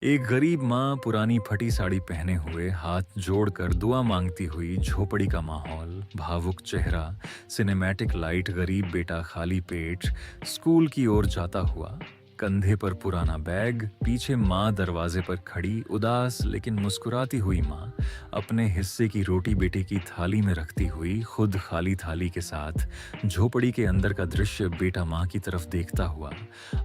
एक गरीब माँ पुरानी फटी साड़ी पहने हुए हाथ जोड़कर दुआ मांगती हुई, झोपड़ी का माहौल, भावुक चेहरा, सिनेमैटिक लाइट, गरीब बेटा खाली पेट स्कूल की ओर जाता हुआ, कंधे पर पुराना बैग, पीछे माँ दरवाजे पर खड़ी, उदास लेकिन मुस्कुराती हुई माँ, अपने हिस्से की रोटी बेटे की थाली में रखती हुई, खुद खाली थाली के साथ झोपड़ी के अंदर का दृश्य, बेटा माँ की तरफ देखता हुआ,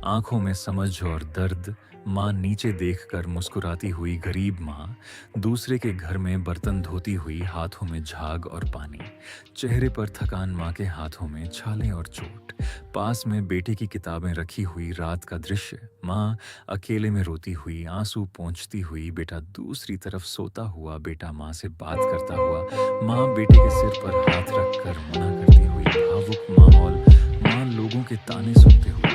आंखों में समझ और दर्द, माँ नीचे देखकर मुस्कुराती हुई गरीब माँ, दूसरे के घर में बर्तन धोती हुई, हाथों में झाग और पानी, चेहरे पर थकान, माँ के हाथों में छाले और चोट, पास में बेटे की किताबें रखी हुई, रात का दृश्य, माँ अकेले में रोती हुई, आंसू पोंछती हुई, बेटा दूसरी तरफ सोता हुआ, बेटा माँ से बात करता हुआ, माँ बेटे के सिर पर हाथ रखकर मना करती हुई, भावुक माहौल, माँ लोगों के ताने सुनते हुए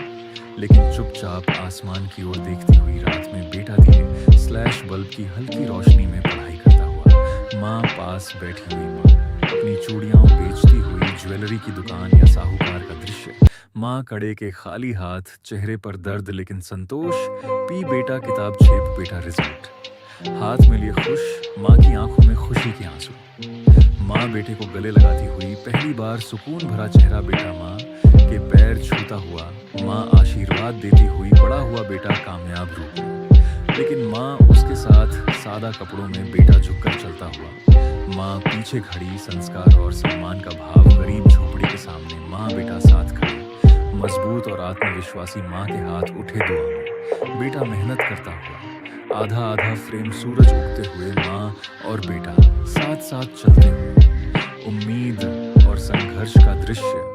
लेकिन चुपचाप आसमान की ओर देखती हुई, रात में बेटा दिए स्लैश बल्ब की हल्की रोशनी में पढ़ाई करता हुआ, माँ पास बैठी हुई, माँ अपनी चूड़ियां बेचती हुई, ज्वेलरी की दुकान या साहूकार का दृश्य, माँ कड़े के खाली हाथ, चेहरे पर दर्द लेकिन संतोष, पी बेटा किताब, छेप बेटा रिजल्ट, हाथ में लिए खुश, माँ की आंखों में खुशी के आंसू, माँ बेटे को गले लगाती हुई, पहली बार सुकून भरा चेहरा, बेटा माँ के पैर छूता हुआ, माँ आशीर्वाद देती हुई, बड़ा हुआ बेटा कामयाब रूप में, लेकिन माँ उसके साथ सादा कपड़ों में, बेटा झुककर चलता हुआ, माँ पीछे खड़ी, संस्कार और सम्मान का भाव, गरीब झोपड़ी के सामने, माँ बेटा साथ खड़े, मजबूत और आत्मविश्वासी, माँ के हाथ उठे दुआ में, बेटा मेहनत करता हुआ, आधा आधा फ्रेम, सूरज उगते हुए, माँ और बेटा साथ साथ चलते हुए, उम्मीद और संघर्ष का दृश्य,